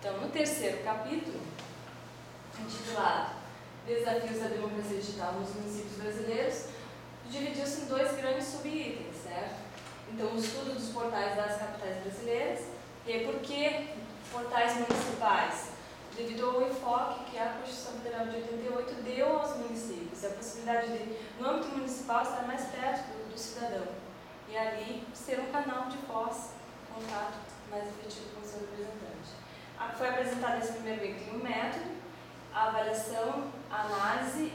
Então, no terceiro capítulo, intitulado Desafios da Democracia Digital nos Municípios Brasileiros, dividiu-se em dois grandes subitens, certo? Então, o estudo dos portais das capitais brasileiras, e aí por que portais municipais? Devido ao enfoque que a Constituição Federal de 88 deu aos municípios, a possibilidade de, no âmbito municipal, estar mais perto do cidadão, e ali ser um canal de voz, contato mais efetivo com o seu representante. Foi apresentado nesse primeiro item um método, a avaliação, a análise,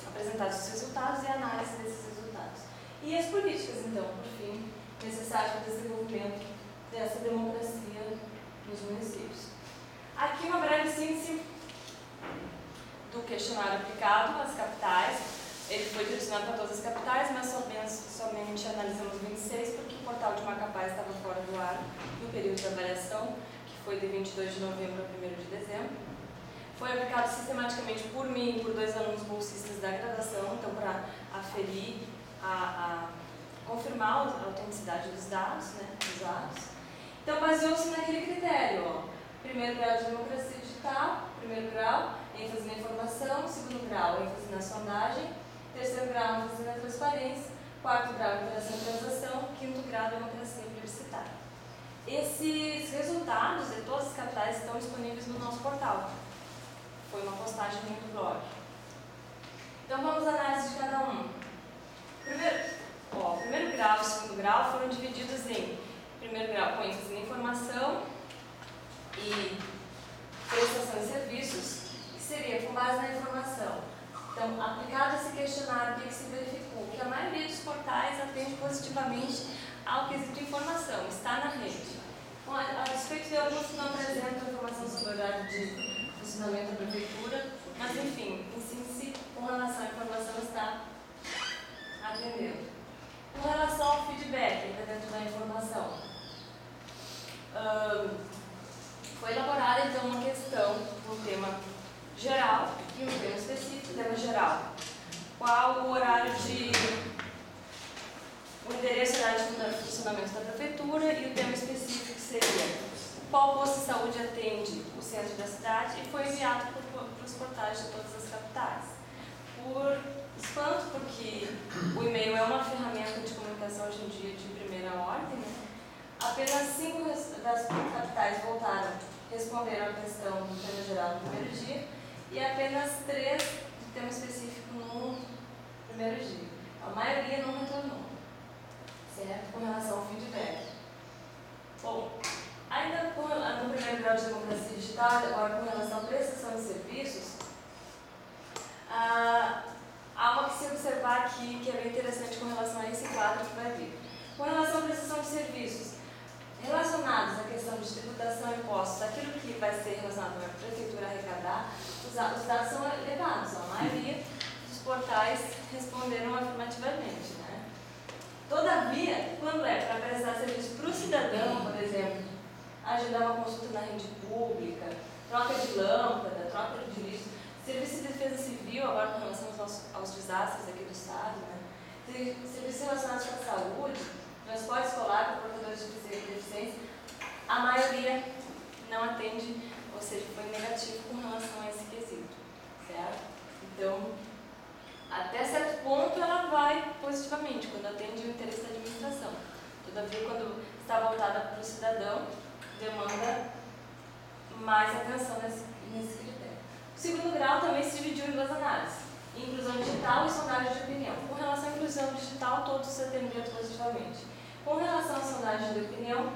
apresentados os resultados e a análise desses resultados. E as políticas, então, por fim, necessárias para o desenvolvimento dessa democracia nos municípios. Aqui uma breve síntese do questionário aplicado às capitais. Ele foi direcionado para todas as capitais, mas somente analisamos 26, porque o portal de Macapá estava fora do ar no período de avaliação, que foi de 22 de novembro a 1º de dezembro. Foi aplicado sistematicamente por mim e por 2 alunos bolsistas da graduação, então para aferir, confirmar a autenticidade dos dados, né, usados. Então baseou-se naquele critério, ó. Primeiro grau de democracia digital, primeiro grau, ênfase na informação, segundo grau, ênfase na sondagem, terceiro grau, ênfase na transparência, quarto grau, interação e transação, quinto grau, democracia plebiscitária. Esses resultados de todas as capitais estão disponíveis no nosso portal. Foi uma postagem no blog. Então vamos à análise de cada um. Primeiro grau e segundo grau foram divididos em primeiro grau com ênfase na informação e prestação de serviços, que seria com base na informação. Então, aplicado esse questionário, o que se verificou? Que a maioria dos portais atende positivamente ao quesito de informação, está na rede. Bom, a respeito de alguns que não apresentam informação sobre o horário de funcionamento da prefeitura, mas enfim, em síntese, com relação à informação, está atendendo. Com relação ao feedback, dentro da informação, foi elaborada então uma questão, um tema geral e um tema específico. Tema geral: qual o horário o endereço horário de funcionamento da prefeitura, e o tema específico seria qual posto de saúde atende o centro da cidade, e foi enviado para os portais de todas as capitais. Por espanto, porque o e-mail é uma ferramenta de comunicação hoje em dia de primeira ordem, né? Apenas 5 das capitais voltaram, responderam a questão do tema geral no primeiro dia, e apenas 3 do tema específico no primeiro dia. A maioria não retornou, certo? Com relação ao feedback. Bom, ainda no primeiro grau de democracia digital, agora com relação à prestação de serviços, há uma que se observar aqui que é bem interessante com relação a esse quadro que vai vir. Com relação à prestação de serviços relacionados à questão de tributação e impostos, aquilo que vai ser relacionado à prefeitura arrecadar, os dados são elevados. A maioria dos portais responderam afirmativamente, né? Todavia, quando é para prestar serviço para o cidadão, por exemplo, agendar uma consulta na rede pública, troca de lâmpada, troca de lixo, serviço de defesa civil, agora com relação aos desastres aqui do estado, né? Serviços relacionados com a saúde, transporte escolar para portadores de deficiência, a maioria não atende, ou seja, foi negativo com relação a esse quesito, certo? Então, até certo ponto ela vai positivamente, quando atende o interesse da administração. Todavia, quando está voltada para o cidadão, demanda mais atenção nesse critério. O segundo grau também se dividiu em 2 análises: inclusão digital e sondagem de opinião. Com relação à inclusão digital, todos se atenderam positivamente. Com relação à sondagem de opinião,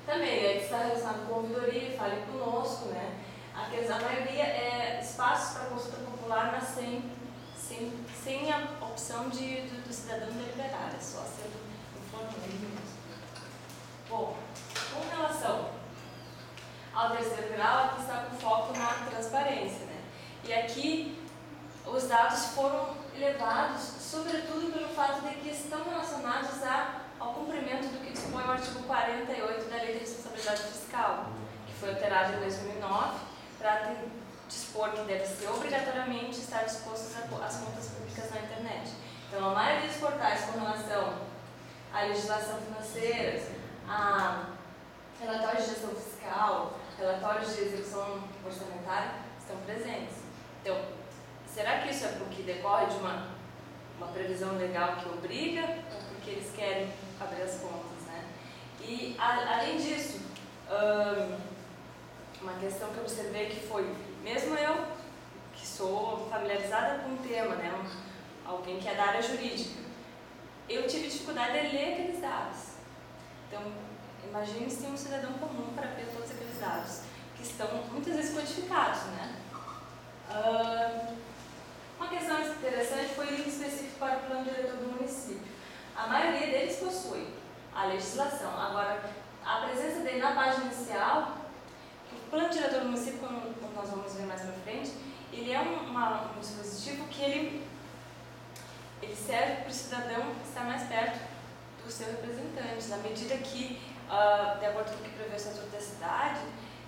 também está relacionado com ouvidoria, fale conosco, né? A maioria é espaços para consulta popular, mas sem a opção do cidadão deliberar, é só sendo informado mesmo. Bom, com relação ao terceiro grau, aqui está com foco na transparência, né? E aqui os dados foram elevados, sobretudo pelo fato de que estão relacionados ao cumprimento do que dispõe o artigo 48 da Lei de Responsabilidade Fiscal, que foi alterado em 2009, para dispor que deve ser obrigatoriamente estar dispostas as contas públicas na internet. Então, a maioria dos portais com relação à legislação financeira, a relatório de gestão fiscal, relatórios de execução orçamentária estão presentes. Então, será que isso é porque decorre de uma previsão legal que obriga ou porque eles querem abrir as contas, né? E, além disso, uma questão que eu observei que foi, mesmo eu, que sou familiarizada com o tema, né, alguém que é da área jurídica, eu tive dificuldade de ler aqueles dados. Então, imagine se tem um cidadão comum para ver todos aqueles dados, que estão muitas vezes codificados, né? Uma questão interessante foi o link específico para o plano diretor do município. A maioria deles possui a legislação. Agora, a presença dele na página inicial, o plano diretor do município, como nós vamos ver mais para frente, ele é um dispositivo que ele serve para o cidadão estar mais perto do seu representante, na medida que, de acordo com o que prevê o Estatuto da Cidade,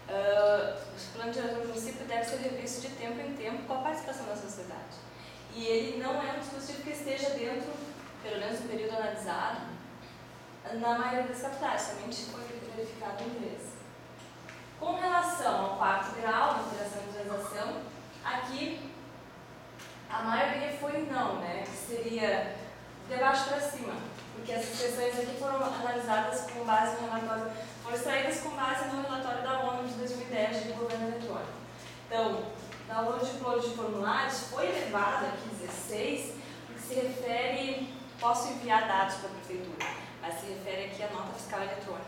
o plano diretor do município deve ser revisto de tempo em tempo com a participação da sociedade. E ele não é um dispositivo que esteja dentro, pelo menos no período analisado, na maioria das capitais, somente foi verificado em inglês. Com relação ao quarto grau, alteração e visualização, aqui a maioria foi não, né? Que seria de baixo para cima, porque essas questões aqui foram analisadas com base no relatório, foram extraídas com base no relatório da ONU de 2010 de governo eletrônico. Então, download de upload de formulários foi elevado aqui 16, porque se refere, posso enviar dados para a prefeitura, mas se refere aqui à nota fiscal eletrônica.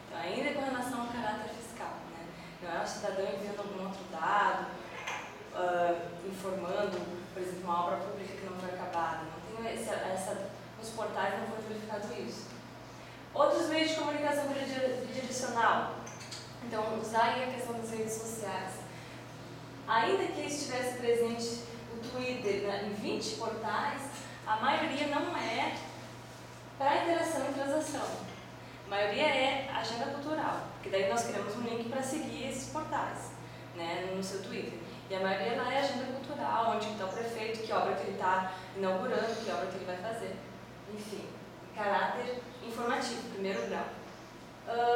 Então, ainda com relação ao caráter fiscal, né? Não é o cidadão enviando algum outro dado, informando, por exemplo, uma obra pública que não foi acabada. Não tem nos portais não foi verificado isso. Outros meios de comunicação bidirecional. Então, usar aí a questão das redes sociais. Ainda que estivesse presente o Twitter, né, em 20 portais, a maioria não é para interação e transação. A maioria é agenda cultural, porque daí nós criamos um link para seguir esses portais, né, no seu Twitter. E a maioria lá é agenda cultural, onde está o prefeito, que obra que ele está inaugurando, que obra que ele vai fazer. Enfim, caráter informativo, primeiro grau.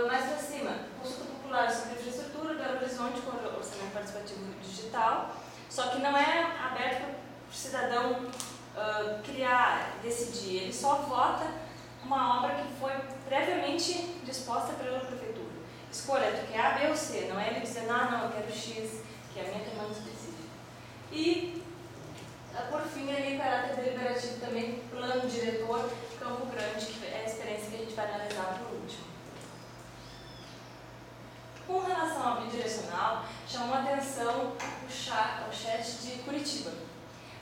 Mais para cima, consulta popular sobre infraestrutura, Belo Horizonte com orçamento participativo digital, só que não é aberto para o cidadão criar, decidir. Ele só vota uma obra que foi previamente disposta pela prefeitura. Escolha, tu quer A, B ou C, não é ele dizendo, não, eu quero X, que é a minha demanda específica. E, por fim, ali, caráter deliberativo também, plano diretor, Campo Grande, que é a experiência que a gente vai analisar por último. Com relação ao bidirecional, chamou a atenção o chat de Curitiba,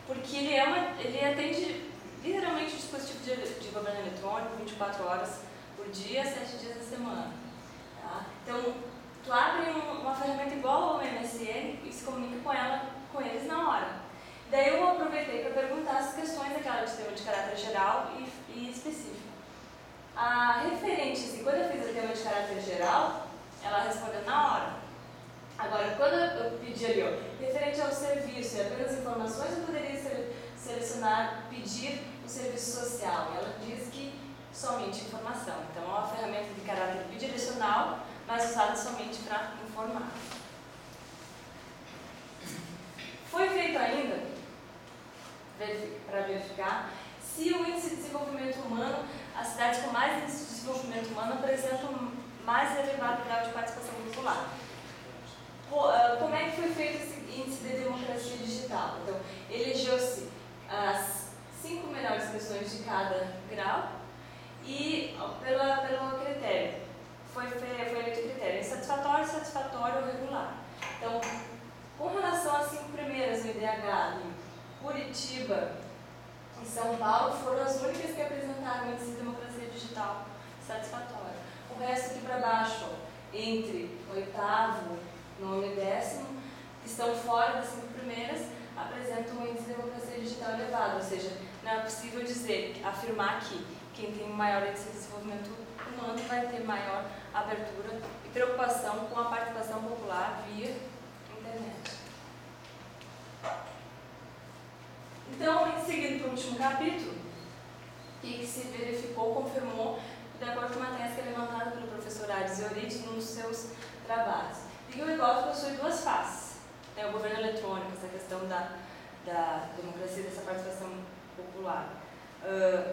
porque ele atende literalmente o dispositivo de governo eletrônico 24 horas por dia, 7 dias da semana. Tá? Então, tu abre uma ferramenta igual ao MSN e se comunica com eles na hora. Daí eu aproveitei para perguntar as questões daquela de tema de caráter geral e específico. A referente, assim, quando eu fiz o tema de caráter geral, ela respondeu na hora. Agora, quando eu pedi ali, referente ao serviço e apenas informações, eu poderia selecionar, pedir o serviço social. E ela diz que somente informação. Então, é uma ferramenta de caráter bidirecional, mas usada somente para informar. Foi feito ainda, para verificar, se o índice de desenvolvimento humano, as cidades com mais índice de desenvolvimento humano apresentam mais elevado grau de participação popular. Como é que foi feito esse índice de democracia digital? Então, elegeu-se as 5 melhores questões de cada grau e pelo critério. Foi eleito o critério insatisfatório, satisfatório ou regular. Então, com relação às 5 primeiras no IDH, Curitiba e São Paulo foram as únicas que apresentaram o índice de democracia digital satisfatório. O resto aqui para baixo, entre oitavo, nono e 10º, que estão fora das 5 primeiras, apresentam um índice de democracia digital elevado, ou seja, não é possível afirmar que quem tem maior índice de desenvolvimento humano vai ter maior abertura e preocupação com a participação popular via internet. Então, seguindo para o último capítulo, o que se verificou, confirmou, de acordo com uma tese que é levantada pelo professor Aires Euridice num dos seus trabalhos. E o e-gov possui duas faces. O governo eletrônico, essa questão da democracia, dessa participação popular.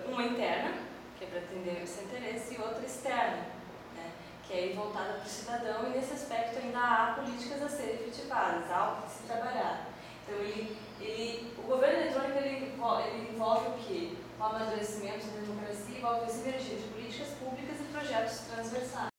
Uma interna, que é para atender esse interesse, e outra externa, né, que é voltada para o cidadão, e nesse aspecto ainda há políticas a serem efetivadas, há algo que se trabalhar. Então, o governo eletrônico ele envolve o quê? O amadurecimento da democracia, envolve a sinergia de políticas públicas e projetos transversais.